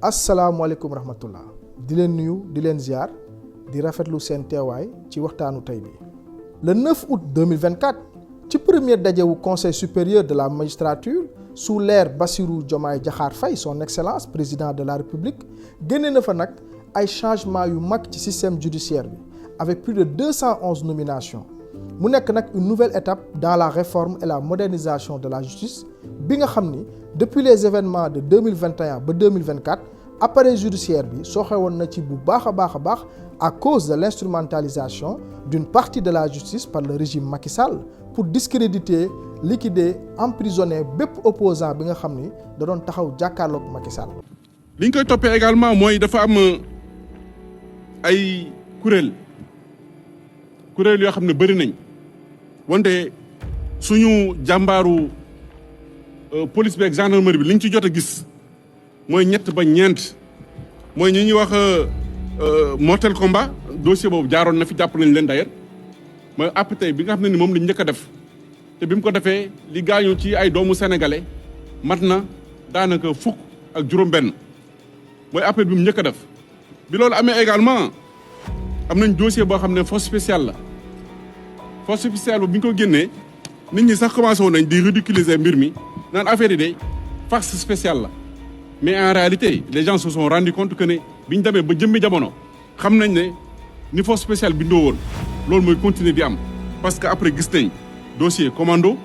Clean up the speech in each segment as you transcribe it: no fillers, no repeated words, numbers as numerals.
asalaamaaleykum rahmatullah di leen nuyu di leen ziar di rafetlu seen teewaay ci waxtaanu tey bi. Le 9 août 2024 ci premier dajewu conseil supérieur de la magistrature sous l'ère Bassirou Diomaye Diakhar Faye son excellence président de la république génne na fa nag ay changements yu mag ci système judiciaire bi avec plus de 211 nominations mu nekk nag une nouvelle étape dans la réforme et la modernisation de la justice bi nga xam ni depuis les événements de 2021 ba 2024 appareil judiciaire bi sooxe woon na ci bu baax a baax à cause de l'instrumentalisation d'une partie de la justice par le régime Macky Sall pour discréditer, liquider, emprisonner bépp opposant bi nga xam ni da doon taxaw jàkkaarloog Macky Sall. li ñu koy toppee également mooy dafa am ay kuréel yoo xam ne bëri nañ wante suñu jàmbaaru police bi ak gendarmerie bi li ñu ci jot a gis mooy ñett ba ñeent mooy ñi ñuy wax mortel combat dossier boobu jaaroon na fi jàpp nañ leen d'ailleurs mooy APT bi nga xam ne ni moom lañ njëkk a def te bi mu ko defee li gaañu ci ay doomu sénégalais mat na daanaka fukk ak juróom-benn mooy appel bi mu njëkk a def. bi loolu amee également am nañ dossier boo xam ne force spéciale la force spéciale bi ñu ko génnee nit ñi sax commencé woon nañ di ridiculiser mbir mi naan affaire yi de force spéciale la mais en réalité les gens se sont rendu compte que ne bi ñu demee ba jëmmi jamono xam nañ ne ni force spéciale bindoo woon loolu mooy continuer di am parce que après gis nañ dossier commando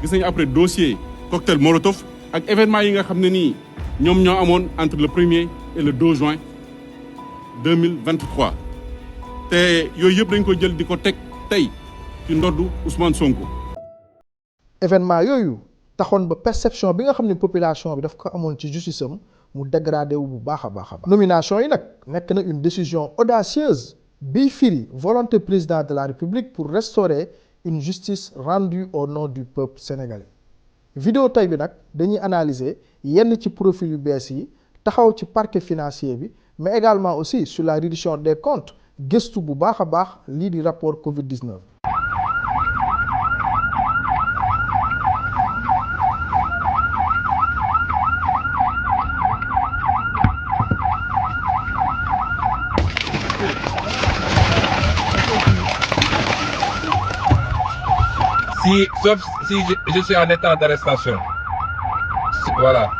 gis nañ après dossier cocktail molotov ak événement yi nga xam ne nii ñoom ñoo amoon entre le 1er et le 2 juin 2023 te yooyu yëpp dañ ko jël di ko teg tey ci ndoddu Ousmane Sonko. événement yooyu taxoon ba perception bi nga xam ne population bi daf ko amoon ci justice am mu dégradé wu bu baax a baax. nomination yi nag nekk na une décision audacieuse biy firi volonté président de la république pour restaurer une justice rendue au nom du peuple sénégalais. vidéo tey bi nag dañuy analyser yenn ci profil yu bees yi taxaw ci parquet financier bi mais également aussi sur la reddition des comptes gëstu bu baax a baax lii di rapport Covid-19. Sauf si je suis en état d'arrestation. Voilà.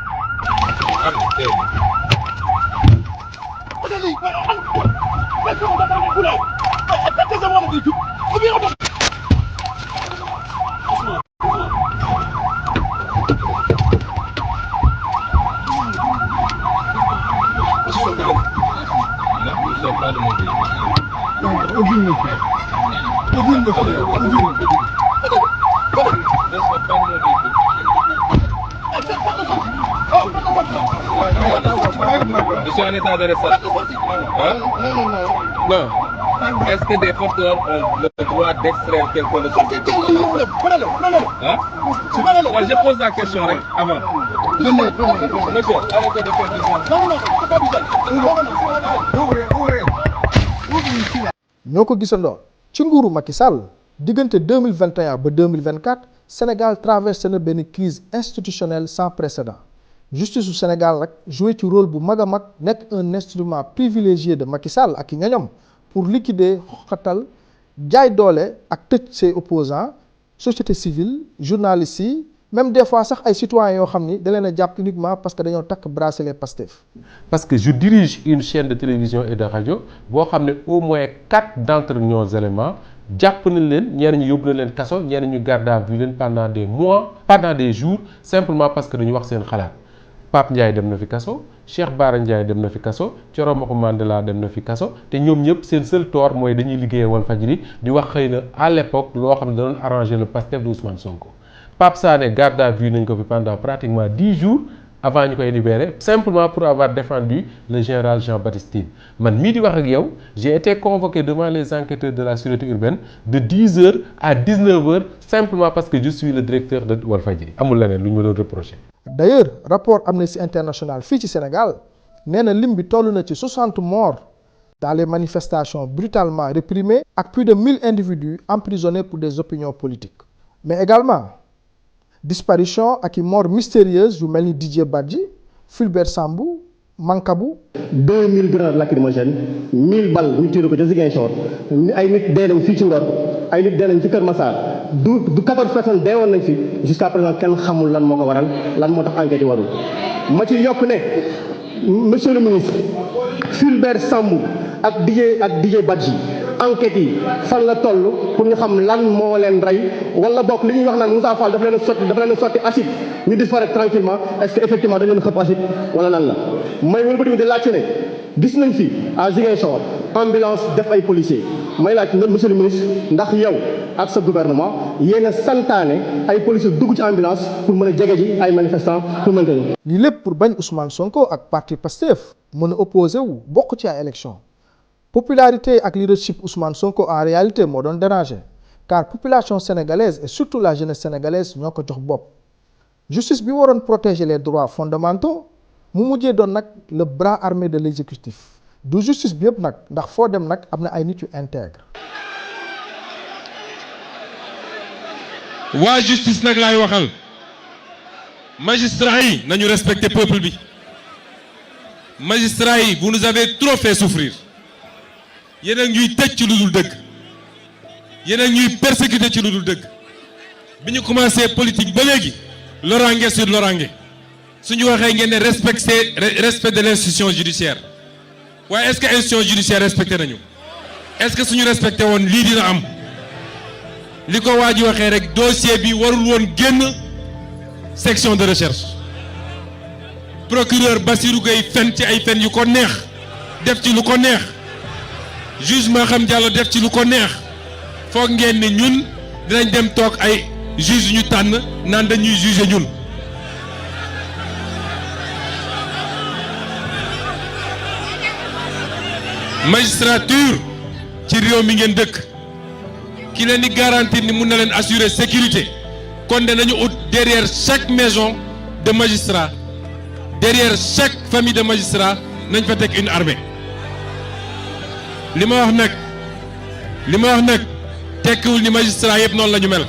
Je suis en état d'arrestation. Hein? Non. Est-ce que des forces ont le droit d'extraire quelqu'un de son véhicule? Hein? Moi, je pose la question avant. Monsieur, arrêtez de faire du sang. ñoo ko gisandoo ci nguuru Macky Sall diggante 2021 ba 2024 Sénégal traversé na benn crise institutionnelle sans précédent justice su Sénégal nag joué ci rôle bu mag a mag nekk un instrument privilégié de Macky Sall ak i ñoñam pour liquider xoxatal jaay doole ak tëj ses opposants société civile journalistes yi même des fois sax ay citoyens yoo xam ni da leen a jàpp uniquement parce que dañoo takk bracelet Pastef. Parce que je dirige une chaîne de télévision et de radio boo xam ne au moins 4 d'entre nos éléments jàpp nañ leen ñenn ñu yóbbu na leen kaso ñenn ñu garde à vue leen pendant des mois pendant des jours simplement parce que dañu wax seen xalaat Pape Ndiaye dem na fi kaso Cheikh Bara Ndiaye dem na fi kaso Thioro Maxu Mandela dem na fi kaso te ñoom ñëpp seen seul tort mooy dañuy liggéeyee Walfadjri di wax xëy na à l'époque loo xam ne da doon arranger le Pastef de Ousmane Sonko. Pape Sané garde à vue nañ ko fi pendant pratiquement 10 jours avant ñu koy libérer simplement pour avoir défendu le général Jean-Baptiste Tine man mii di wax ak yow j'ai été convoqué devant les enquêteurs de la sûreté urbaine de 10h à 19h simplement parce que je suis le directeur de Walfadjri amul leneen lu ñu ma doon reproché. D'ailleurs rapport Amnesty International fii ci Sénégal nee na lim bi toll na ci 60 morts dans les manifestations brutalement réprimées ak plus de 1000 individus emprisonnés pour des opinions politiques mais également disparition ak i mort mystérieuse yu mel ni Didier Badji Fulbert Sambou Mankabou. 2000 grenades lacrymogènes 1000 balles ñu tiré ko ca Ziguinchor ay nit dee nañ fii ci Ngor ay nit dee nañ ci Kër Massar du 14 personnes dee woon nañ fi jusqu'à présent kenn xamul lan moo ko waral lan moo tax enquête yi warul. ma ci yokk ne monsieur le ministre Fulbert Sambou ak DJ Badji enquête yi fan la toll pour ñu xam lan moo leen rey wala bokk li ñuy wax naan Moussa Fall dafa leen sotti acide ñu disparaître tranquillement est-ce que effectivement dañu leen xëpp acide wala lan la. may wëlbati di laajte ne gis nañ fi à Ziguinchor ambulance def ay policiers may laaj monsieur le ministre ndax yow ak sa gouvernement yéen a santaane ay policiers dugg ci ambulance pour mën a jege ji ay manifestants pour mën a. lii lépp pour bañ Ousmane Sonko ak parti Pastef mën a opposé wu bokk ci ay élection popularité ak leadership Ousmane Sonko en réalité moo doon dérangé car population sénégalaise et surtout la jeunesse sénégalaise ñoo ko jox bopp justice bi waroon protéger les droits fondamentaux mu mujjee doon nag le bras armé de l'exécutif du justice bi yëpp nag ndax foo dem nag am na ay nit yu intègre. waa justice nag laay waxal magistrats yi nañu respecter peuple bi magistrats yi vous nous avez trop fait souffrir yéen a ñuy tëj ci lu dul dëgg yéen a ñuy persécuter ci lu dul dëgg bi ñu commencé politique ba léegi loraange sur loraange suñu waxee ngeen ne respect de l'institution judiciaire waaye est-ce que institution judiciaire respecté nañu est-ce que suñu respecté woon lii dina am li ko waa ji waxee rek dossier bi warul woon génn section de recherche procureur Bassirou Gueye fen ci ay fen yu ko neex def ci lu ko neex juge Maham Diallo def ci lu ko neex foog ngeen ne ñun dinañ dem toog ay juge ñu tànn naan dañuy juger ñun magistrature ci réew mi ngeen dëkk ki leen di garantir ni mun na leen assurer sécurité kon danañu ut derrière chaque maison de magistrat derrière chaque famille de magistrat nañ fa teg une armée li ma wax nag tekkiwul ni magistrat yëpp noonu la ñu mel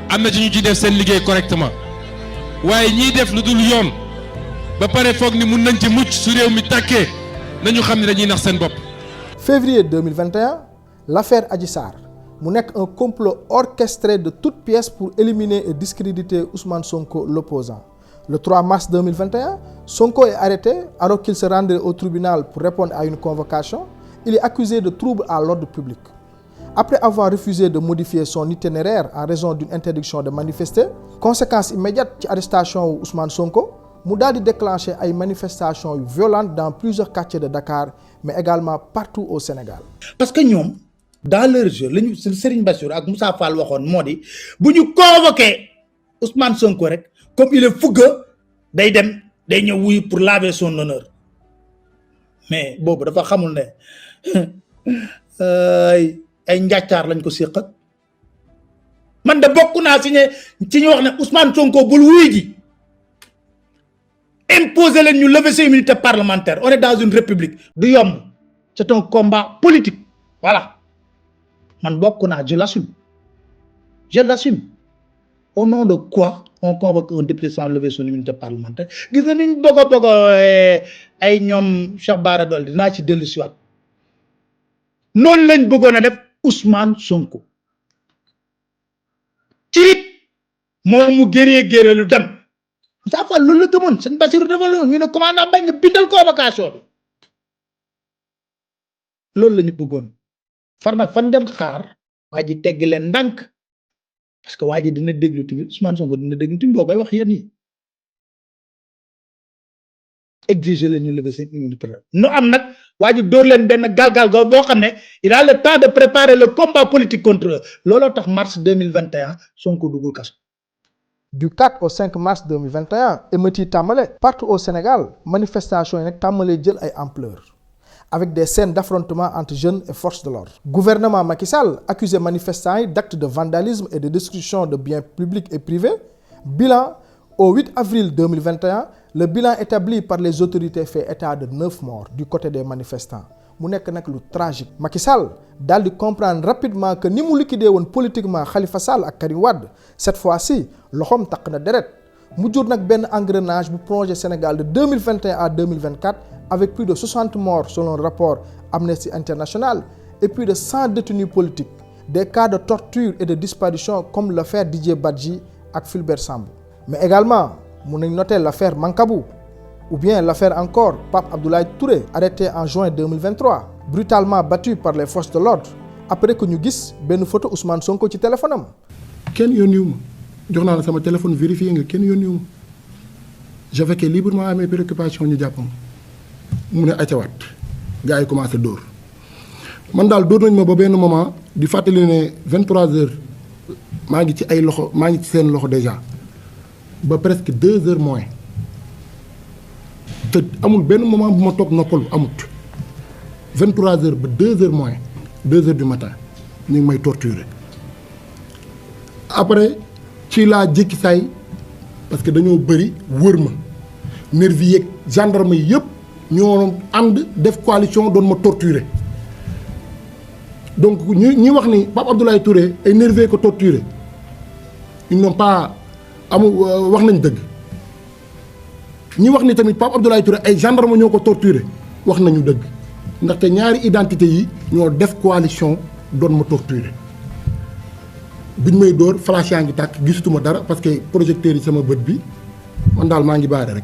am na ci ñu ci def seen liggéey correctement waaye ñiy def lu dul yoon ba pare foog ni mun nañ ci mucc su réew mi tàkkee nañu xam ne dañuy nax seen bopp. Février 2021 l'affaire Adji Sarr mu nekk un complot orchestré de toutes pièces pour éliminer et discréditer Ousmane Sonko l'opposant. Le 3 mars 2021, Sonko est arrêté alors qu'il se rendait au tribunal pour répondre à une convocation. Il est accusé de trouble à l'ordre public. Après avoir refusé de modifier son itinéraire en raison d'une interdiction de manifester, conséquence immédiate ci arrestation wu Ousmane Sonko mu daal di déclencher ay manifestations violentes dans plusieurs quartiers de Dakar mais également partout au Sénégal. Parce que ñoom dans leur jeu lañu Serigne Bassirou ak Moussa Fall waxoon moo di bu ñu convoqué Ousmane Sonko rek comme il est fougueux day ñëw wuyu pour laver son honneur mais boobu dafa xamul ne ay njàccaar lañ ko séq ak man de bokk naa ci ñu wax ne Ousmane Sonko bul wuy ji imposer leen ñu lever ses immunités parlementaires on est dans une république du yomb c'est un combat politique voilà man bokk naa je l'assume au nom de quoi on convoque un député sans lever son immunité parlementaire gis nga niñ bëgg ay ñoom Cheikh Bara Dolly dinaa ci dellu si waat noonu lañ bëggoon a def Ousmane Sonko ci moom mu géree lu dem Moussa Fall loolu la gëmoon sëñ Bassirou dafa loolu ñu ne commandant bañ nga bindal convocation bi loolu la ñu bëggoon far nag fan dem xaar waa ji tegg leen ndànk parce que waa ji dina déglu tamit Ousmane Sonko dina déglu tamit boo koy wax yéen yi exiger leen ñu lever seen immunité nu am nag waa ji dóor leen benn galgal go boo xam ne il a le temps de préparer le combat politique contre eux looloo tax mars 2021 Sonko duggul kaso. Du 4 au 5 mars 2021 émeutes yi tàmbale partout au Sénégal manifestations yi nag tàmbalee jël ay ampleur avec des scènes d'affrontement entre jeunes et forces de l'ordre. Gouvernement Macky Sall accusé manifestants yi d'actes de vandalisme et de destruction de biens publics et privés. Bilan au 8 avril 2021 le bilan établi par les autorités fait état de 9 morts du côté des manifestants mu nekk nag lu tragique. Macky Sall daal di comprendre rapidement que ni mu liquidé woon politiquement Khalifa Sall ak Karim Wade cette fois-ci loxoom taq na deret mu jur nag benn engrenage bu plongé Sénégal de 2021 à 2024 avec plus de 60 morts selon le rapport Amnesty International et plus de 100 détenus politiques, des cas de torture et de disparition comme l'affaire Didier Badji ak Fulbert Sambou. Mais également mun nañ noter l'affaire Mankabou ou bien l'affaire encore Pape Abdoulaye Touré arrêté en juin 2023 brutalement battu par les forces de l'ordre après que ñu gis benn photo Ousmane Sonko ci téléphone am. kenn yónniwu ma jox naa la sama téléphone vérifié nga kenn yónniwu ma j'avais librement à mes préoccupations ñu jàpp ma mu ne accawaat gars yi commencé dóor man daal dóor nañ ma ba benn moment di fàttali ne 23h maa ngi ci ay loxo maa ngi ci seen loxo déjà ba presque 2h moins te amul benn moment bu ma toog noppalu amut 23h ba 2h moins 2h du matin ñu ngi may torturer après ci laa jékki saay parce que dañoo bëri wër ma nervi yeeg gendarme yi yëpp ñoo ànd def coalition doon ma torturer donc ñi wax ni Pape Abdoulaye Touré ay nervi ko torturer ils n'ont pas wax nañ dëgg ñi wax ni tamit Pape Abdoulaye Touré ay gendarme ñoo ko torturer wax nañu dëgg ndaxte ñaari identité yi ñoo def coalition doon ma torturer biñ may dóor flash yaa ngi tàkk gisatuma dara parce que projecteur yi sama bët bi man daal maa ngi baare rek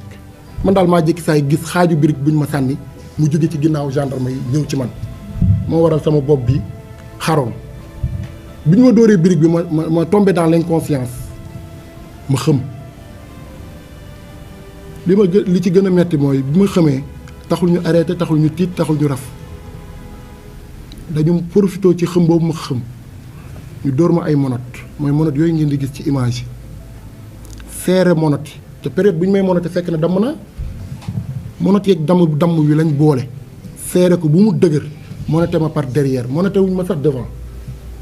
man daal maa jékki saay gis xaaju birig buñ ma sànni mu jóge ci ginnaaw gendarme yi ñëw ci man moo waral sama bopp bi xaroon biñ ma dóoree birig bi ma tombé dans l'inconscience ma xëm li ci gën a metti mooy bi ma xamee taxul ñu arrêté taxul ñu tiit taxul ñu raf dañu profité ci xëm boobu ma xëm ñu dóor ma ay monote mooy monote yooyu ngeen di gis ci image yi seere monote yi te période bu ñu may monote fekk na damm na monote yeeg damm yu lañ boole seere ko bu mu dëgër monote ma par derrière monote wuñ ma sax devant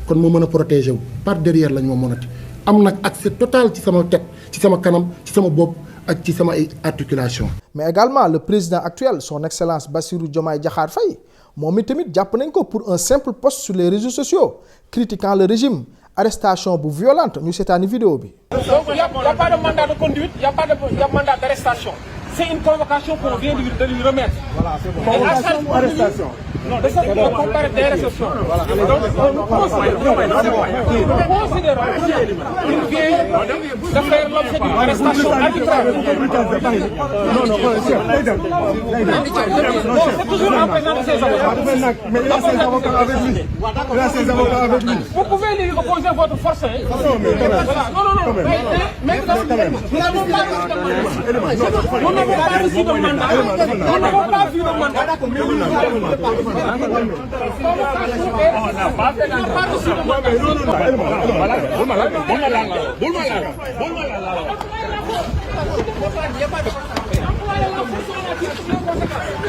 kon ma mën a protéger wu par derrière lañ ma monote am nag accès total ci sama tête ci sama kanam ci sama bopp ak ci sama ay articulation. Mais également le président actuel son excellence Bassirou Diomaye Diakhar Faye moom tamit jàpp nañ ko pour un simple post sur les réseaux sociaux critiquant le régime arrestation bu violente ñu seetaani vidéo bi. Donc y a pas de mandat de conduite, y a pas de mandat d'arrestation. C'est une convocation qu'on vient de lui remettre. Voilà, c'est bon. Convocation ou arrestation? Non, de cette comparaison des réceptions. Voilà. Donc nous considérons qu'il vient de faire l'objet d'une arrestation arbitraire. Non, c'est toujours en présence de ses avocats. Mais il a ses avocats avec lui. Il a ses avocats avec lui. Vous pouvez lui opposer votre force. Non. Mais nous n'avons pas reçu de mandat. Nous n'avons pas vu de mandat.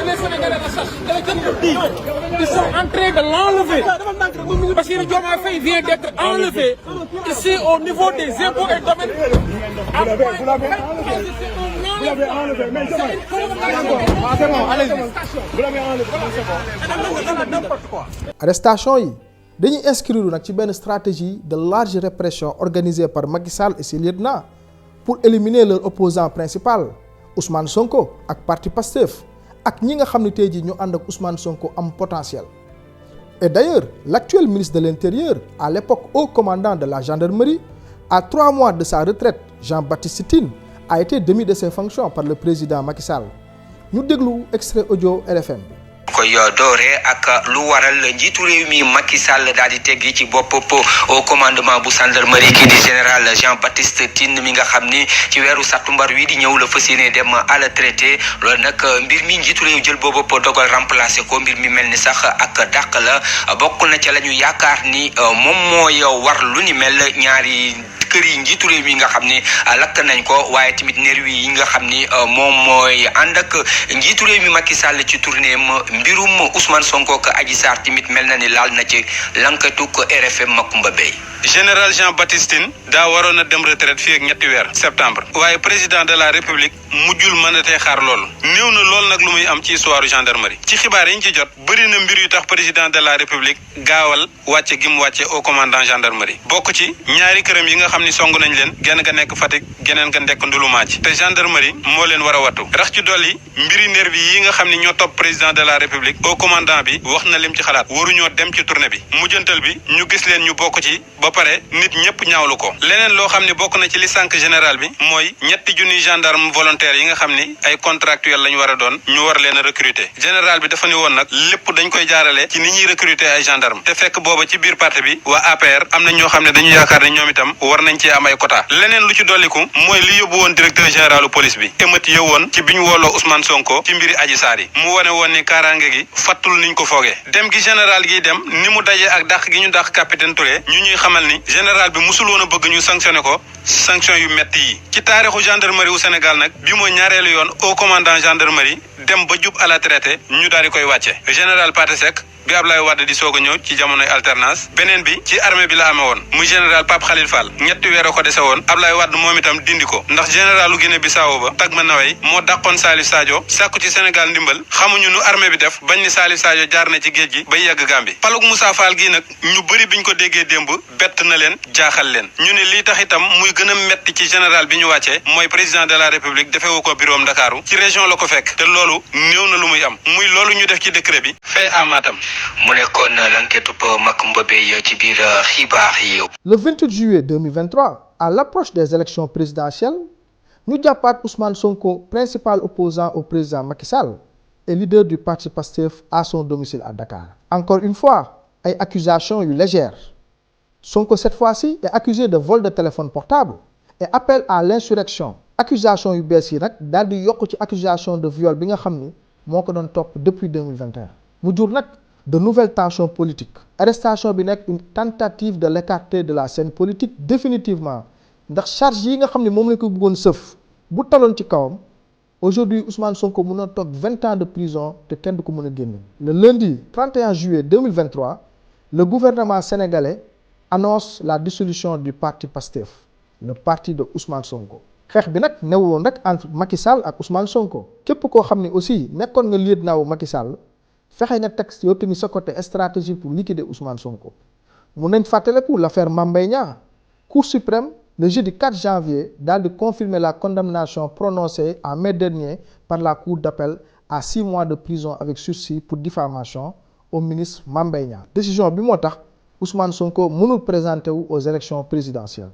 Les Sénégalais le sachent. Ils sont en train de l'enlever. Parce que Diomaye Faye vient d'être enlevé ici au niveau des impôts et domaines. Vous l'avez enlevé. Mais c'est bon, allez-y. Vous l'avez enlevé. N'importe quoi. Arrestation yi dañuy inscrire nag ci benn stratégie de large répression organisée par Macky Sall et ses lieutenants pour éliminer leur opposant principal Ousmane Sonko ak parti Pastef ak ñi nga xam ne tey jii ñu ànd ak Ousmane Sonko am potentiel. Et d'ailleurs l'actuel ministre de l'Intérieur à l'époque haut commandant de la gendarmerie à 3 mois de sa retraite Jean-Baptiste Tine a été démis de ses fonctions par le président Macky Sall ñu déglu extrait audio RFM bi. koy dooree ak lu waral njiitu réew mi Macky Sall daal di teggi ci bopp au commandement bu gendarmerie kii di général Jean-Baptiste Tine mi nga xam ni ci weeru sattumbar wi di ñëw la fas yéene dem à la traité loolu nag mbir mi njiitu réew jël boobu dogal remplacer ko mbir mi mel ni sax ak dàq la bokk na ca la ñu yaakaar ni moom mooy war lu ni mel ñaari kër yi njiitu réew mi nga xam ni lakk nañ ko waaye tamit nervi yi nga xam ni moom mooy ànd ak njiitu réew mi Macky Sall ci tournée mbirum Ousmane Sonko ak Adji Sarr tamit mel na ni laal na ci lankatu ko RFM Makumba Bey. général Jean-Baptiste Tine daa waroon a dem retraite fii ak ñetti weer septembre waaye président de la république mujjul mënatee xaar loolu néew na loolu nag lu muy am ci histoire gendarmerie ci xibaar yi ñu ci jot bëri na mbir yu tax président de la république gaawal wàcce gi mu wàcce au commandant gendarmerie bokk ci ñaari këram yi nga xam xam ni song nañ leen genn ga nekk Fatick geneen ga nekk Ndouloumadji te gendarmerie moo leen war a wattu rax ci dolli mbiri nervi yi nga xam ni ñoo topp président de la république au commandant bi wax na lim ci xalaat waruñoo dem ci tournée bi mujjantal bi ñu gis leen ñu bokk ci ba pare nit ñëpp ñaawlu ko leneen loo xam ni bokk na ci li sànq général bi mooy ñetti junniy gendarme volontaire yi nga xam ni ay contractuel lañ war a doon ñu war leen a recruter général bi dafa ni woon nag lépp dañ koy jaarale ci ni ñuy recruter ay gendarme te fekk booba ci biir parti bi waa APR am na ñoo xam ne dañu yaakaar ne ñoom itam war nañ cee am ay quota leneen lu ci dolliku mooy li yóbbu woon directeur généralu police bi émeute yow woon ci biñ wooloo Ousmane Sonko ci mbiri Adji Sarr yi mu wane woon ni kaaraange gi fattul niñ ko foogee dem gi général gi dem ni mu dajee ak dàq gi ñu dàq capitaine Touré ñu ñuy xamal ni général bi musul woon a bëgg ñu sanctionné ko sanction yu metti yi ci taarixu gendarmerie wu Sénégal nag bi mooy ñaareelu yoon au commandant gendarmerie dem ba jub à la traité ñu daal di koy wàcce général Pathé Seck bi Ablaye Wade di soog a ñëw ci jamonoy alternance beneen bi ci armée bi la amee woon muy général Pape Khalil Fall ñetti weer a ko dese woon Ablaye Wade moom itam dindi ko ndax généralu Guinée Bissau ba Tagma Nawey moo dàqoon Salif Sadio sàkku ci Sénégal ndimbal xamuñu nu armée bi def bañ ni Salif Sadio jaar na ci géej gi bay yegg Gambie palug Moussa Fall gii nag ñu bëri biñ ko déggee démb bett na leen jaaxal leen ñu ne lii tax itam muy gën a metti ci général bi ñu wàccee mooy président de la république defewu ko bureau Ndakaaru ci région la ko fekk te loolu néew na lu muy am muy loolu ñu def ci décret bi fee amatam mu nekkoon l'enquête pour Macoumba Beye ci biir xibaar yi. Le 28 juillet 2023, à l'approche des élections présidentielles, ñu jàppaat Ousmane Sonko, principal opposant au président Macky Sall et leader du parti Pastef à son domicile à Dakar. Encore une fois, ay accusations yu légères. Sonko cette fois-ci est accusé de vol de téléphone portable et appel à l'insurrection. Accusation yu bees yi nag daal di yokk ci accusation de viol bi nga xam ni moo ko doon topp depuis 2021. mu jur nag de nouvelles tensions politiques. Arrestation bi nekk une tentative de l'écarter de la scène politique définitivement ndax charge yi nga xam ne moom la ko bëggoon sëf bu taloon ci kawam aujourd'hui Ousmane Sonko mën a toog 20 ans de prison te kenn du ko mën a génne. Le lundi 31 juillet 2023 le gouvernement sénégalais annonce la dissolution du parti PASTEF, le parti de Ousmane Sonko. xeex bi nag newuloon rek entre Macky Sall ak Ousmane Sonko képp koo xam ne aussi nekkoon nga lieutenant Macky Sall fexe nga teg yow tamit sa côté stratégie pour liquider Ousmane Sonko. mun nañ fàttaliku l'affaire Mame Mbaye Niang. Cour suprême le jeudi 4 janvier daal di confirmer la condamnation prononcée en mai dernier par la cour d'appel à 6 mois de prison avec sursis pour diffamation au ministre Mame Mbaye Niang. Décision bi moo tax Ousmane Sonko mënul présenter wu aux élections présidentielles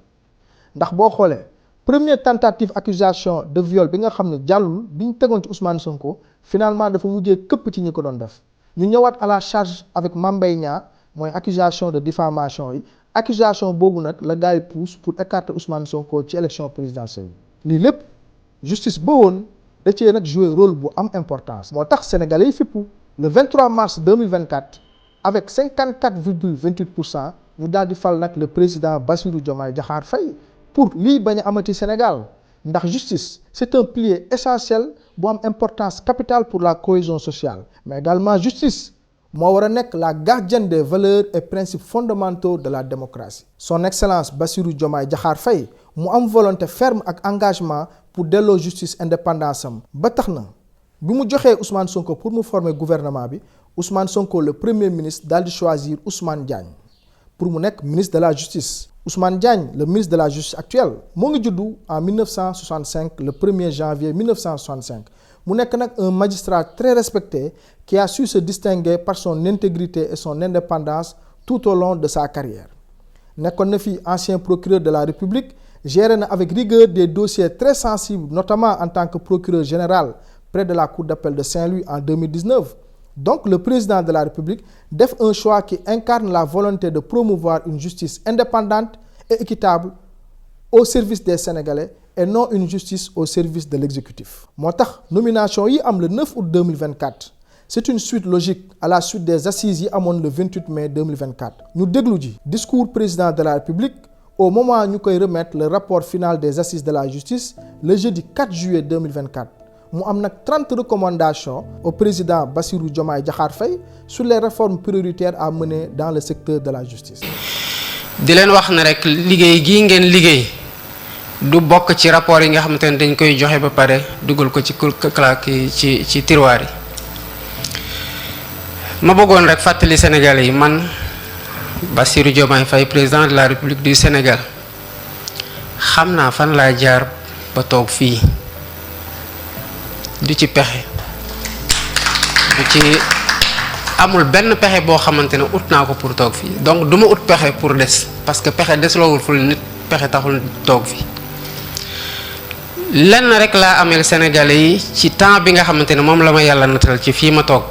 ndax boo xoolee. Première tentative accusation de viol bi nga xam ne jàllul bi ñu tegoon ci Ousmane Sonko finalement dafa mujjee këpp ci ñi ko doon def ñu ñëwaat à la charge avec Mame Mbaye Niang mooy accusation de diffamation yi accusation boobu nag la gars yi pousse pour écarter Ousmane Sonko ci élection présidentielle lii lépp justice ba woon da cee nag jouer rôle bu am importance. moo tax sénégalais yi fippu le 23 mars 2024 avec 54,28% ñu daal di fal nag le président Bassirou Diomaye Diakhar Faye. pour lii bañ a amati Sénégal ndax justice c'est un pilier essentiel bu am importance capitale pour la cohésion sociale mais également justice moo war a nekk la gardienne des valeurs et principes fondamentaux de la démocratie. Son Excellence Bassirou Diomaye Diakhar Faye mu am volonté ferme ak engagement pour delloo justice indépendance am ba tax na bi mu joxee Ousmane Sonko pour mu former gouvernement bi Ousmane Sonko le premier ministre daal di choisir Ousmane Diagne pour mu nekk ministre de la justice. Ousmane Diagne, le ministre de la Justice actuel, moo ngi juddu en 1965, le 1er janvier 1965. mu nekk nag un magistrat très respecté qui a su se distinguer par son intégrité et son indépendance tout au long de sa carrière. nekkoon na fi ancien procureur de la République, géré na avec rigueur des dossiers très sensibles, notamment en tant que procureur général près de la Cour d'appel de Saint-Louis en 2019. Donc le président de la République def un choix qui incarne la volonté de promouvoir une justice indépendante et équitable au service des Sénégalais et non une justice au service de l'exécutif. moo tax nomination yi am le 9 août 2024 c'est une suite logique à la suite des assises yi amoon le 28 mai 2024. ñu déglu ji discours président de la République au moment ñu koy remettre le rapport final des assises de la justice le jeudi 4 juillet 2024. mu am nag 30 recommandations au président Bassirou Diomaye Diakhar Faye sur les réformes prioritaires à mener dans le secteur de la justice. di leen wax ne rek liggéey gii ngeen liggéey du bokk ci rapport yi nga xamante ne dañ koy joxe ba pare dugal ko ci claque ci tiroir yi. ma bëggoon rek fàttali Sénégalais yi man Bassirou Diomaye Faye président de la République du Sénégal xam naa fan laa jaar ba toog fii du ci pexe du ci amul benn pexe boo xamante ne ut naa ko pour toog fii donc du ma ut pexe pour des parce que pexe desloowul ful nit pexe taxul toog fii lenn rek laa ameel Sénégalais yi ci temps bi nga xamante ne moom la ma yàlla natal ci fii ma toog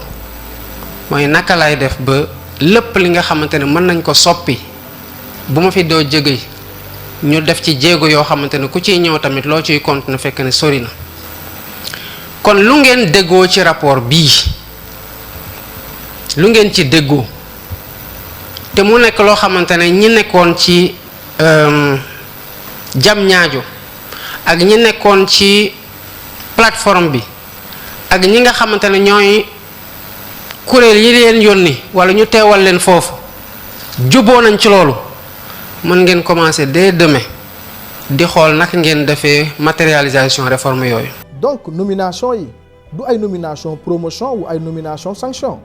mooy naka laay def ba lépp li nga xamante ne mën nañ ko soppi bu ma fi doo jóge ñu def ci jéego yoo xamante ne ku ciy ñëw tamit loo ciy compte na fekk ne sori na kon lu ngeen déggoo ci rapport bii lu ngeen ci déggoo te mu nekk loo xamante ne ñi nekkoon ci jam ñaajo ak ñi nekkoon ci plateforme bi ak ñi nga xamante ne ñooy kuréel yi leen yónni wala ñu teewal leen foofu juboo nañ ci loolu mën ngeen commencer dès demain di xool naka ngeen defee matérialisation réforme yooyu. donc nomination yi du ay nomination promotion ou ay nomination sanction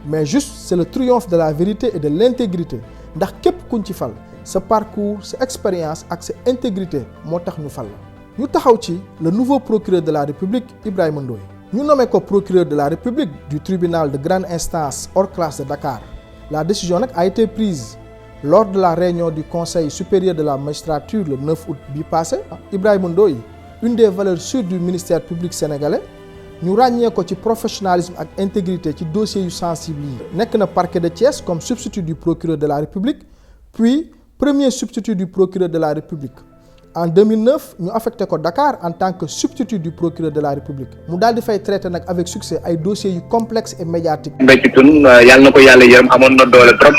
mais juste c'est le triomphe de la vérité et de l'intégrité ndax képp kuñ ci fal sa parcours sa expérience ak sa intégrité moo tax ñu fal la ñu taxaw ci le nouveau procureur de la République Ibrahima Ndoye ñu nommé ko procureur de la République du tribunal de grande instance hors classe de Dakar. La décision nag a été prise lors de la réunion du Conseil supérieur de la magistrature le 9 août bi passé. Ibrahima Ndoye une des valeurs sûres du ministère public sénégalais ñu ràññee ko ci professionnalisme ak intégrité ci dossiers yu sensibles yi. nekk na parquet de Thiès comme substitut du procureur de la République puis premier substitut du procureur de la République. En 2009 ñu affecté ko Dakar en tant que substitut du procureur de la République mu daal di fay traité nag avec succès ay dossiers yu complexes et médiatiques. Mbécc Tune yàlla na ko yàlla yërëm amoon na doole trop.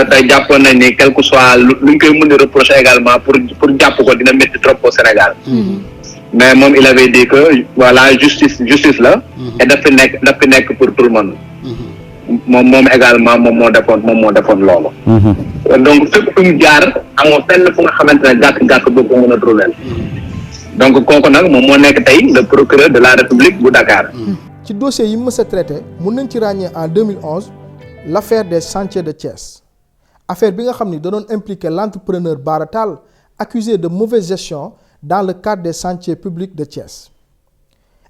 te jàppoon nañ ni quel que soit luñ koy mën a reprocher également pour jàpp ko dina métti trop au Sénégal. mais moom il avait dit que voilà justice la. et daf fi nekk pour tout le monde. moom également moom moo defoon loolu. donc fépp fu mu jaar amoo fenn fu nga xamante ne gàkk boo ko mën a drôleel. donc kooku nag moom moo nekk tey le procureur de la République bu Dakar. ci dossier yi mës a traité mun nañ ci ràññee en 2011 l'affaire des chantiers de Thiès affaire bi nga xam ni da doon impliqué l'entrepreneur Bara Tall accusé de mauvaise gestion dans le cadre des chantiers publics de Thiès.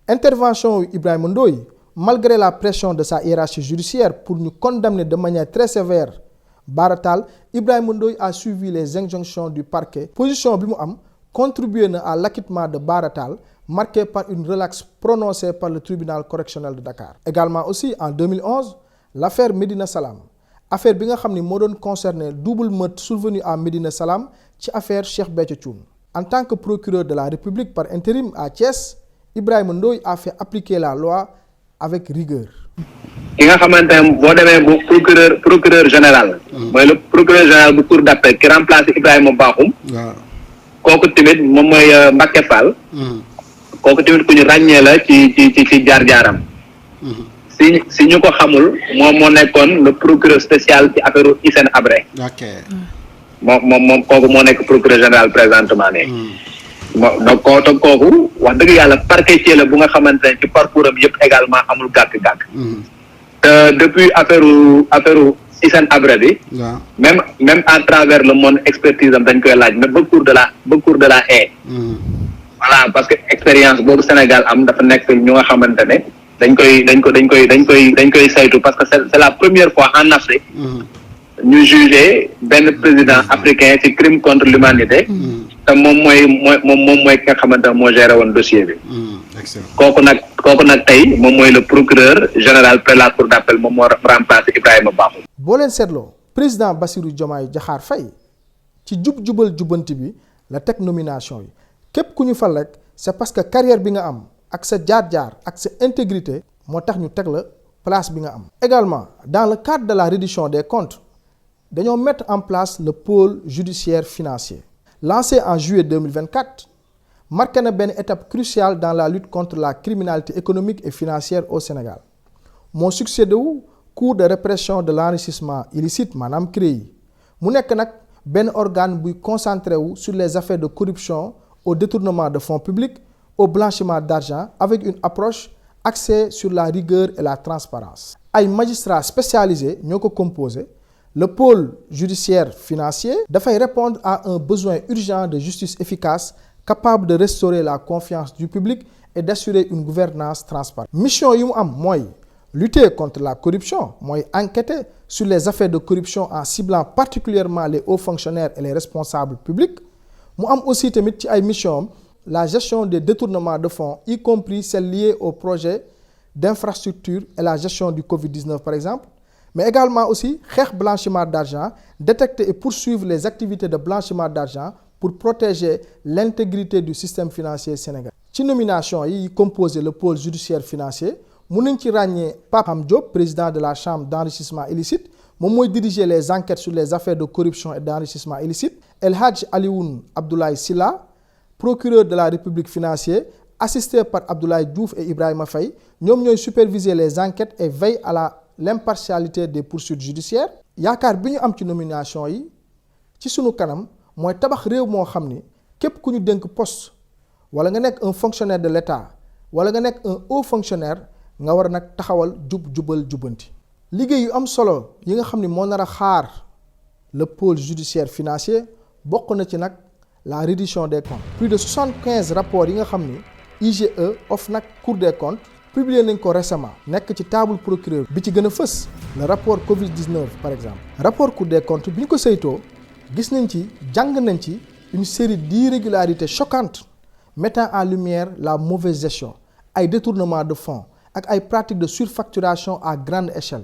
Intervention Ibrahima Ndoye malgré la pression de sa hiérarchie judiciaire pour ñu condamner de manière très sévère Bara Tall, Ibrahima Ndoye a suivi les injonctions du parquet. Position bi mu am contribué na à l'acquittement de Bara Tall, marqué par une relaxe prononcée par le tribunal correctionnel de Dakar. Également aussi en 2011, l'affaire Médina Salam affaire bi nga xam ni moo doon concerné double meurtre survenu à Médina Salam ci affaire Cheikh Béthio Thioune. En tant que procureur de la République par intérim à Thiès, Ibrahima Ndoye a fait appliquer la loi avec rigueur. ki nga xamante ne boo demee bu procureur général. mooy le procureur général bu cour d'appel qui remplace Ibrahima Bakhoum. kooku tamit moom mooy Mbacké Fall. kooku tamit ku ñu ràññee la ci jaar-jaaram. si ñu ko xamul moom moo nekkoon le procureur spécial ci affaire Hissène Habré. moom kooku moo nekk procureur général présentement nii. donc kooku wax dëgg yàlla parquetier la bu nga xamante ne ci parcours am yëpp également amul gàkk-gàkk. te depuis affaire Hissène Habré bi. même à travers le monde expertise am dañ koy laaj mais ba cour de la haie. voilà parce que expérience boobu Sénégal am dafa nekk ñu nga xamante ne dañ koy saytu parce que c'est la première fois en Afrique. ñu jugé benn président africain ci crime contre l'humanité te moom mooy ki nga xamante ne moo géré woon dossier bi. kooku nag tey moom mooy le procureur général près la cour d'appel moom moo remplacé Ibrahima Bakhoum. boo leen seetloo président Bassirou Diomaye Diakhar Faye ci jubal jubanti bi la teg nomination yi képp ku ñu fal rek c'est parce que carrière bi nga am ak sa jaar-jaar ak sa intégrité moo tax ñu teg la place bi nga am. également dans le cadre de la reddition des comptes dañoo mettre en place le pôle judiciaire financier lancé en juillet 2024 marqué na benn étape cruciale dans la lutte contre la criminalité économique et financière au Sénégal moo succédé wu cour de répression de l'enrichissement illicite maanaam CREI mu nekk nag benn organe buy concentré wu sur les affaires de corruption au détournement de fonds publics au blanchiment d'argent avec une approche axée sur la rigueur et la transparence ay magistrats spécialisés ñoo ko composé Le pôle judiciaire financier dafay répondre à un besoin urgent de justice efficace capable de restaurer la confiance du public et d'assurer une gouvernance transparente. Mission yi mu am mooy lutter contre la corruption, mooy enquêter sur les affaires de corruption en ciblant particulièrement les hauts fonctionnaires et les responsables publics. Mu am aussi tamit ci ay mission la gestion des détournements de fonds, y compris celles liées aux projets d'infrastructure et la gestion du Covid-19 par exemple, mais également aussi xeex blanchiment d'argent, détecter et poursuivre les activités de blanchiment d'argent pour protéger l'intégrité du système financier sénégalais. Ci nomination yi composé le pôle judiciaire financier mun nañ ci ràññee Pape Ham Diop, président de la chambre d'enrichissement illicite, moom mooy diriger les enquêtes sur les affaires de corruption et d'enrichissement illicite. El Hadj Alioune Abdoulaye Sylla, procureur de la République financier, assisté par Abdoulaye Diouf et Ibrahima Faye, ñoom ñooy superviser les enquêtes et veillent à l'impartialité des poursuites judiciaires. Yaakaar bi ñu am ci nomination yi ci sunu kanam mooy tabax réew moo xam ni képp ku ñu dénk poste wala nga nekk un fonctionnaire de l'État wala nga nekk un haut fonctionnaire nga war a nag taxawal jubal jubanti. Liggéey yu am solo yi nga xam ni moo nar a xaar le pôle judiciaire financier bokk na ci nag la reddition des comptes. Plus de 75 rapports yi nga xam ni IGE, OFNAC, Cour des comptes publié nañ ko récemment nekk ci table procureur bi ci gën a fës le rapport Covid-19 par exemple. Rapport Cour des comptes bi ñu ko saytoo gis nañ ci jàng nañ ci une série d'irrégularités choquantes mettant en lumière la mauvaise gestion, ay détournement de fonds ak ay pratiques de surfacturation à grande échelle.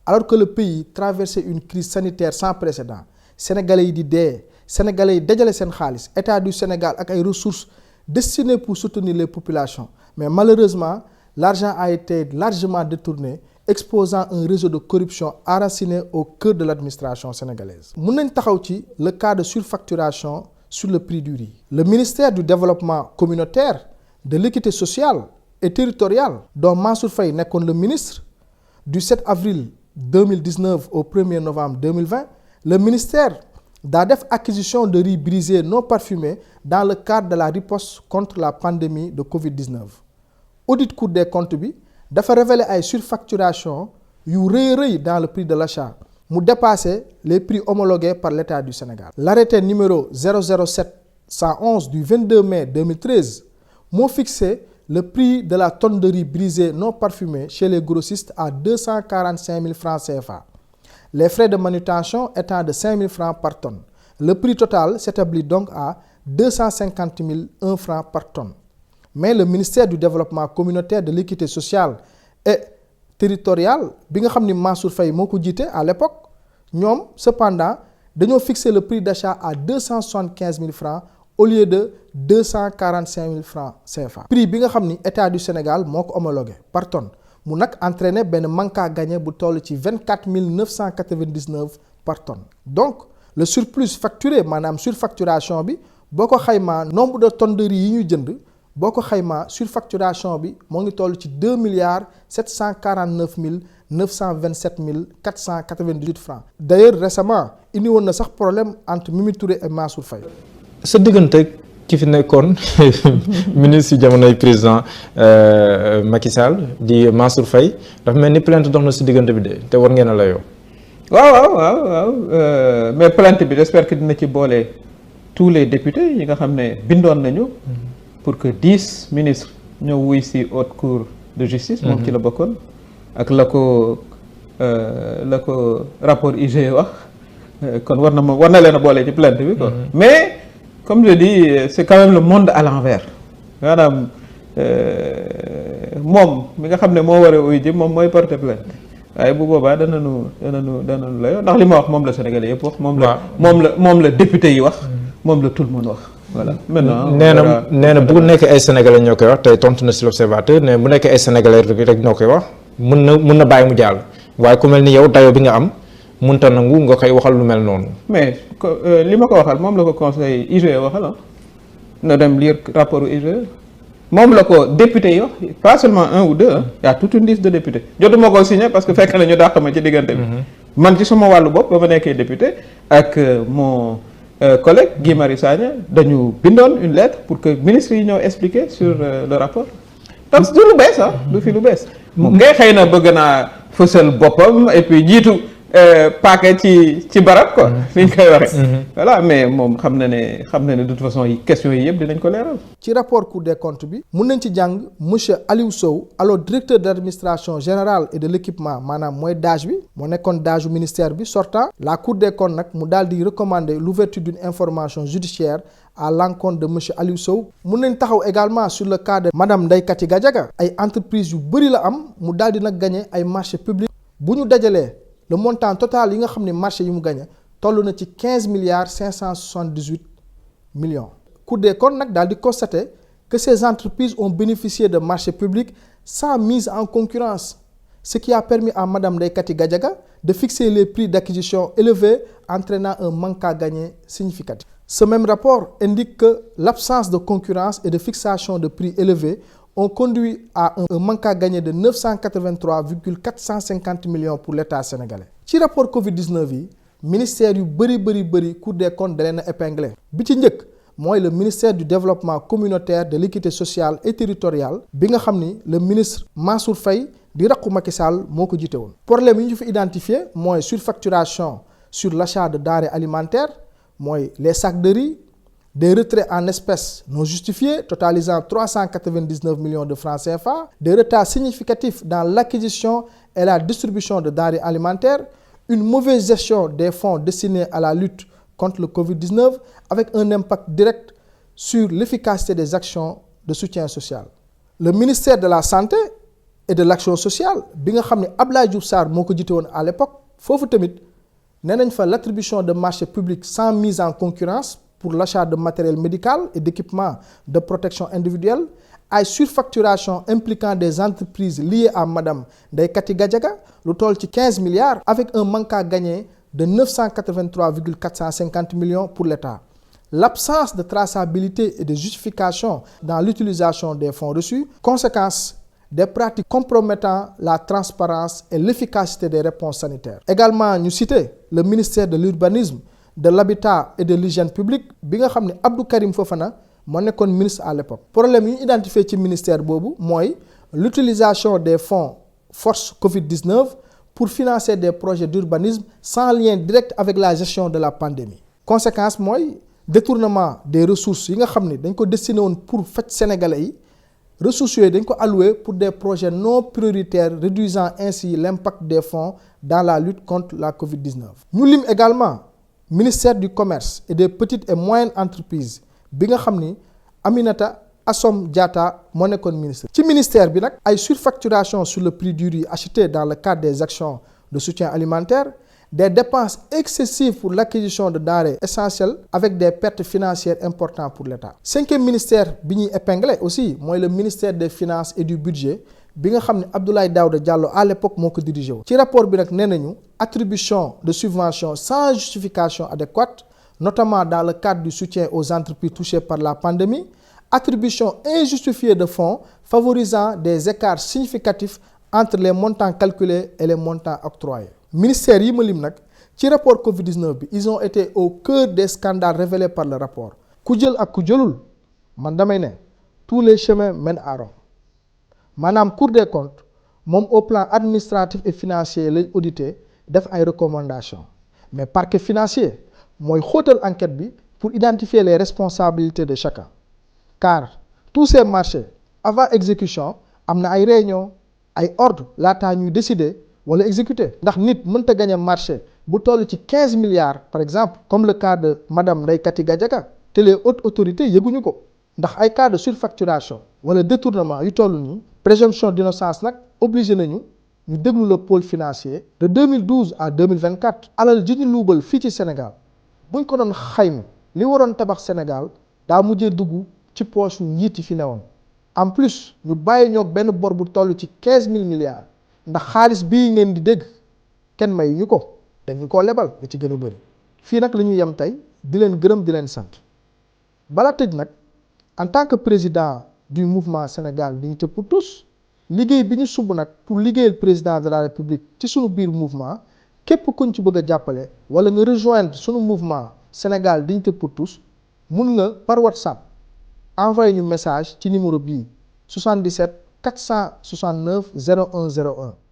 Alors que le pays traversait une crise sanitaire sans précédent, sénégalais yi di dee, sénégalais yi dajale seen xaalis, état du Sénégal ak ay ressources destinées pour soutenir les populations, mais malheureusement l'argent a été largement détourné, exposant un réseau de corruption enraciné au cœur de l'administration sénégalaise. Mun nañ taxaw ci le cas de surfacturation sur le prix du riz. Le ministère du développement communautaire, de l'équité sociale et territoriale, dont Mansour Faye nekkoon le ministre, du 7 avril 2019 au 1er novembre 2020, le ministère daa def acquisition de riz brisé non parfumé dans le cadre de la riposte contre la pandémie de Covid-19. Audit Cour des comptes bi dafa révéler ay surfacturation yu rëy dans le prix de l'achat mu dépassé les prix homologués par l'État du Sénégal. L'arrêté numéro 007-111 du 22 mai 2013 moo fixé le prix de la tonne de riz brisé non parfumé chez les grossistes à 245 000 francs CFA. Les frais de manutention étant de 5 000 francs par tonne. Le prix total s'établit donc à 250 001 francs par tonne. Mais le ministère du développement communautaire, de l'équité sociale et territoriale bi nga xam ni Mansour Faye moo ko jiite à l'époque ñoom cependant dañoo fixer le prix d'achat à 275 000 francs au lieu de 245 000 francs CFA. Prix bi nga xam ni état du Sénégal moo ko homologué par tonne mu nag entraîné benn manque à gagner bu toll ci 24 999 par tonne. Donc le surplus facturé maanaam surfacturation bi boo ko xaymaa nombre de tonnes de riz yi ñu jënd boo ko xaymaa surfacturation bi moo ngi toll ci 2 749 927 498 francs. D'ailleurs récemment indi woon na sax problème entre Mimi Touré et Mansour Faye. sa diggante ki fi nekkoon ministre yi jamonoy président Macky Sall di Mansour Faye dafa mel ni plainte dox na si diggante bi de te war ngeen a layoo. waaw mais plainte bi j'espère que dina ci boole tous les députés yi nga xam ne bindoon nañu. pour que 10 ministres ñëw wuy si haute cour de justice. moom ci la bokkoon ak la ko rapport IGE wax kon war na leen a boole ci plainte bi quoi. mais comme je dis c'est quand même le monde à l'envers maanaam moom mi nga xam ne moo war a uy ji moom mooy porter plainte waaye bu boobaa danañu layoo ndax li ma wax moom la Sénégalais yëpp wax. moom la député yi wax. moom la tout le monde wax. voilà maintenant nee na bu nekk ay sénégalais ñoo koy wax tey tontu na si l'observateur ne bu nekk ay sénégalais rek ñoo koy wax mun na bàyyi mu jàll waaye ku mel ni yow dayoo bi nga am munta nangu nga koy waxal lu mel noonu. mais li ma ko waxal moom la ko conseil IGE waxal na dem lire rapport IGE moom la ko député yi wax pas seulement un ou deux y a toute une liste de députés jotuma ko signé parce que fekk na ñu dàq ma ci diggante bi. man ci sama wàllu bopp ba ma nekkee député ak mon collègue Guy Marius Sagna dañu bindoon une lettre pour que ministre yi ñëw expliquer sur le rapport parce que du lu bees du fi lu bees ngay xëy na bëgg naa fësal boppam et puis jiitu paquet ci barab quoi. ni ñu koy waxee. voilà mais moom xam na ne de toute façon yi questions yi yëpp dinañ ko leeral. ci rapport Cour des comptes bi mun nañ ci jàng monsieur Aliou Sow alors directeur de l'administration générale et de l'équipement maanaam mooy DAGE bi moo nekkoon DAGE ministère bi sortant la Cour des comptes nag mu daal di recommander l'ouverture d'une information judiciaire à l'encontre de monsieur Aliou Sow. mun nañ taxaw également sur le cas de madame Ndeye Kati Gadiaga ay entreprises yu bëri la am mu daal di nag gagné ay marchés publics bu ñu dajalee le montant total yi nga xam ne marché yi mu gagné toll na ci 15 milliards 578 millions. Cour des comptes nag daal di constater que ces entreprises ont bénéficié de marchés publics sans mise en concurrence, ce qui a permis à madame Ndeye Kati Gadiaga de fixer les prix d'acquisition élevés entraînant un manque à gagner significatif. Ce même rapport indique que l'absence de concurrence et de fixation de prix élevés ont conduit à un manque à gagner de 983,450 millions pour l'État sénégalais. ci rapport Covid-19 yi ministère yu bëri Cour des comptes da leen a épinglé bi ci njëkk mooy le ministère du développement communautaire de l'équité sociale et territoriale bi nga xam ni le ministre Mansour Faye di raqu Macky Sall moo ko jiite woon. problème yi ñu fi identifié mooy surfacturation sur l'achat de denrées alimentaires mooy les sacs de riz, des retraits en espèces non justifiés totalisant 399 millions de francs CFA, des retards significatifs dans l'acquisition et la distribution de denrées alimentaires, une mauvaise gestion des fonds destinés à la lutte contre le Covid-19 avec un impact direct sur l'efficacité des actions de soutien social. Le ministère de la Santé et de l'Action sociale bi nga xam ne Abdoulaye Diouf Sarr moo ko jiite woon à l'époque foofu tamit nee nañ fa l'attribution de marchés publics sans mise en concurrence pour l'achat de matériel médical et d'équipements de protection individuelle, ay surfacturation impliquant des entreprises liées à madame Ndeye Kati Gadiaga lu toll ci 15 milliards avec un manque à gagner de 983,450 millions pour l'État. L'absence de traçabilité et de justification dans l'utilisation des fonds reçus, conséquence des pratiques compromettant la transparence et l'efficacité des réponses sanitaires. Également, ñu citer le ministère de l'urbanisme, de l'habitat et de l'hygiène publique bi nga xam ne Abdou Karim Fofana moo nekkoon ministre à l'époque. problème yi ñu identifié ci ministère boobu mooy l'utilisation des fonds force Covid-19 pour financer des projets d'urbanisme sans lien direct avec la gestion de la pandémie. conséquence mooy détournement des ressources yi nga xam ne dañ ko destiné woon pour faj sénégalais yi ressources yooyu dañ ko alloué pour des projets non prioritaires réduisant ainsi l'impact des fonds dans la lutte contre la Covid-19. ñu lim également ministère du commerce et des petites et moyennes entreprises bi nga xam ni Aminata Assome Diatta moo nekkoon ministre. ci ministère bi nag ay surfacturation sur le prix du riz acheté dans le cadre des actions de soutien alimentaire, des dépenses excessives pour l'acquisition de denrées essentielles avec des pertes financières importantes pour l'État. Cinquième ministère bi ñuy épinglé aussi mooy le ministère des finances et du budget bi nga xam ne Abdoulaye Daouda Diallo à l'époque moo ko dirigé woon. ci rapport bi nag nee nañu attribution de subventions sans justification adéquate, notamment dans le cadre du soutien aux entreprises touchées par la pandémie, attribution injustifiée de fonds favorisant des écarts significatifs entre les montants calculés et les montants octroyés. ministère yi ma lim nag ci rapport Covid-19 bi ils ont été au cœur des scandales révélés par le rapport. ku jël ak ku jëlul man damay ne tous les chemins mènent à Rome maanaam Cour des comptes moom au plan administratif et financier lañ audité def ay recommandations mais parquet financier mooy xóotal enquête bi pour identifier les responsabilités de chacun car tous ces marchés avant exécution am na ay réunion ay ordres laataa ñuy décider wala exécuter ndax nit mënta gagner marché bu toll ci 15 milliards par exemple comme le cas de madame Ndeye Kati Gadiaga te les hautes autorités yëguñu ko ndax ay cas de surfacturation wala détournement yu toll nii présomption d'innocence nag obligé nañu ñu déglu le pôle financier de 2012 à 2024 alal ji ñu luubal fii ci Sénégal buñ ko doon xayma li waroon tabax Sénégal daa mujjee dugg ci poche njiit yi fi newoon en plus ñu bàyyi ñoo benn bor bu toll ci 15 000 milliards ndax xaalis bii ngeen di dégg kenn may ñu ko dañu koo lebal nga ci gën a bëri fii nag la ñuy yem tey di leen gërëm di leen sant bala tëj nag en tant que président du mouvement Sénégal Dignité pour tous liggéey bi ñu sumb nag pour liggéeyal président de la République ci sunu biir mouvement képp kuñ ci bëgg a jàppale wala nga rejoindre sunu mouvement Sénégal Dignité pour tous mun nga par WhatsApp envoyer ñu message ci numéro bii 77 469 01 01